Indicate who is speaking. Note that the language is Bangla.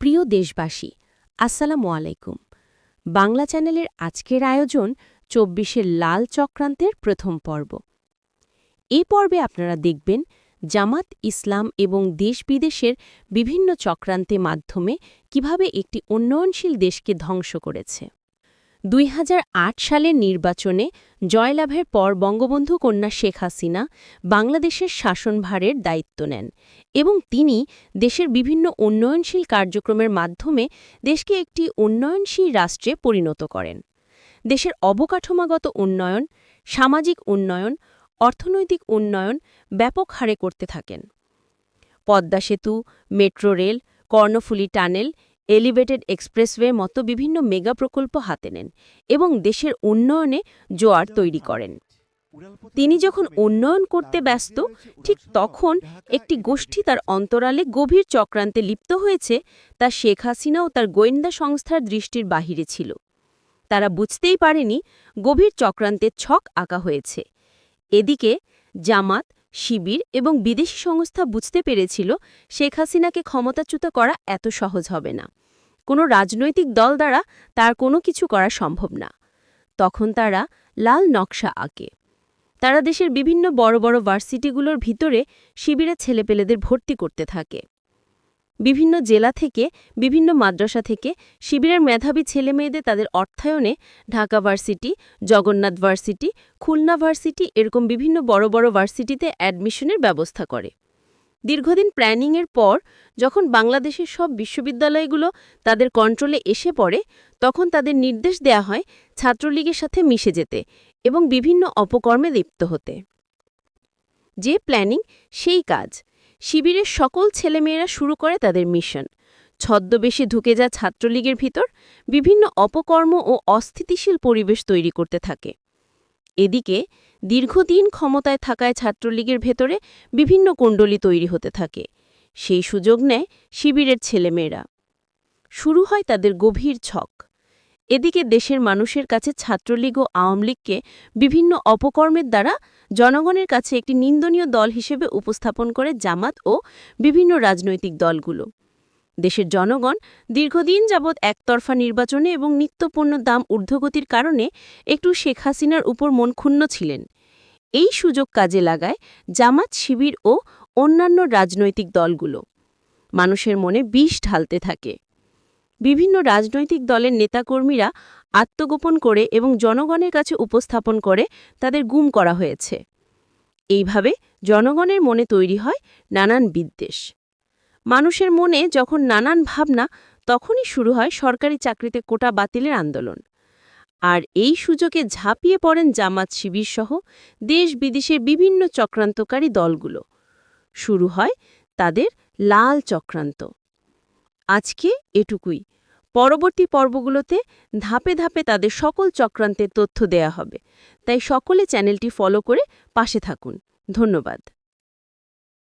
Speaker 1: প্রিয় দেশবাসী, আসসালামু আলাইকুম। বাংলা চ্যানেলের আজকের আয়োজন ২৪-এর লাল চক্রান্তের প্রথম পর্ব। এই পর্বে আপনারা দেখবেন জামাত ইসলাম এবং দেশ-বিদেশের বিভিন্ন চক্রান্তের মাধ্যমে কিভাবে একটি উন্নয়নশীল দেশকে ধ্বংস করেছে। ২০০৮ সালের নির্বাচনে জয়লাভের পর বঙ্গবন্ধু কন্যা শেখ হাসিনা বাংলাদেশের শাসনভারের দায়িত্ব নেন এবং তিনি দেশের বিভিন্ন উন্নয়নশীল কার্যক্রমের মাধ্যমে দেশকে একটি উন্নয়নশীল রাষ্ট্রে পরিণত করেন। দেশের অবকাঠামোগত উন্নয়ন, সামাজিক উন্নয়ন, অর্থনৈতিক উন্নয়ন ব্যাপক হারে করতে থাকেন। পদ্মা সেতু, metro rail, Karnaphuli tunnel, elevated expressway মতো বিভিন্ন মেগা প্রকল্প হাতে নেন এবং দেশের উন্নয়নে জোয়ার তৈরি করেন। তিনি যখন উন্নয়ন করতে ব্যস্ত, ঠিক তখন একটি গোষ্ঠী তার অন্তরালে গভীর চক্রান্তে লিপ্ত হয়েছে, তা শেখ হাসিনা ও তার গোয়েন্দা সংস্থার দৃষ্টির বাহিরে ছিল। তারা বুঝতেই পারেনি গভীর চক্রান্তের ছক আঁকা হয়েছে। এদিকে জামাত, শিবির এবং বিদেশি সংস্থা বুঝতে পেরেছিল শেখ হাসিনাকে ক্ষমতাচ্যুত করা এত সহজ হবে না। কোনো রাজনৈতিক দল দ্বারা তার কোনো কিছু করা সম্ভব না। তখন তারা লাল নকশা আঁকে। তারা দেশের বিভিন্ন বড় বড় ভার্সিটিগুলোর ভিতরে শিবিরের ছেলেপেলেদের ভর্তি করতে থাকে। বিভিন্ন জেলা থেকে, বিভিন্ন মাদ্রাসা থেকে শিবিরের মেধাবী ছেলেমেয়েদের তাদের অর্থায়নে Dhaka varsity, Jagannath varsity, Khulna varsity এরকম বিভিন্ন বড় বড় ভার্সিটিতে অ্যাডমিশনের ব্যবস্থা করে। দীর্ঘদিন প্ল্যানিংয়ের পর যখন বাংলাদেশের সব বিশ্ববিদ্যালয়গুলো তাদের কন্ট্রোলে এসে পড়ে, তখন তাদের নির্দেশ দেয়া হয় ছাত্রলীগের সাথে মিশে যেতে এবং বিভিন্ন অপকর্মে লিপ্ত হতে। যে প্ল্যানিং, সেই কাজ। শিবিরের সকল ছেলেমেয়েরা শুরু করে তাদের মিশন। ছদ্মবেশে ঢুকে যা ছাত্রলীগের ভিতর বিভিন্ন অপকর্ম ও অস্থিতিশীল পরিবেশ তৈরি করতে থাকে। এদিকে দীর্ঘদিন ক্ষমতায় থাকায় ছাত্রলীগের ভেতরে বিভিন্ন কুণ্ডলী তৈরি হতে থাকে। সেই সুযোগ নেয় শিবিরের ছেলেমেয়েরা। শুরু হয় তাদের গভীর ছক। এদিকে দেশের মানুষের কাছে ছাত্রলীগ ও আওয়ামী লীগকে বিভিন্ন অপকর্মের দ্বারা জনগণের কাছে একটি নিন্দনীয় দল হিসেবে উপস্থাপন করে জামাত ও বিভিন্ন রাজনৈতিক দলগুলো। দেশের জনগণ দীর্ঘদিন যাবৎ একতরফা নির্বাচনে এবং নিত্যপণ্য দাম ঊর্ধ্বগতির কারণে একটু শেখ হাসিনার উপর মন ক্ষুণ্ণ ছিলেন। এই সুযোগ কাজে লাগায় জামাত, শিবির ও অন্যান্য রাজনৈতিক দলগুলো। মানুষের মনে বিষ ঢালতে থাকে। বিভিন্ন রাজনৈতিক দলের নেতাকর্মীরা আত্মগোপন করে এবং জনগণের কাছে উপস্থাপন করে তাদের গুম করা হয়েছে। এইভাবে জনগণের মনে তৈরি হয় নানান বিদ্বেষ। মানুষের মনে যখন নানান ভাবনা, তখনই শুরু হয় সরকারি চাকরিতে কোটা বাতিলের আন্দোলন। আর এই সুযোগে ঝাঁপিয়ে পড়েন জামাত, শিবির সহ দেশ বিদেশের বিভিন্ন চক্রান্তকারী দলগুলো। শুরু হয় তাদের লাল চক্রান্ত। আজকে এটুকুই। পরবর্তী পর্বগুলোতে ধাপে ধাপে তাদের সকল চক্রান্তের তথ্য দেয়া হবে। তাই সকলে চ্যানেলটি ফলো করে পাশে থাকুন। ধন্যবাদ।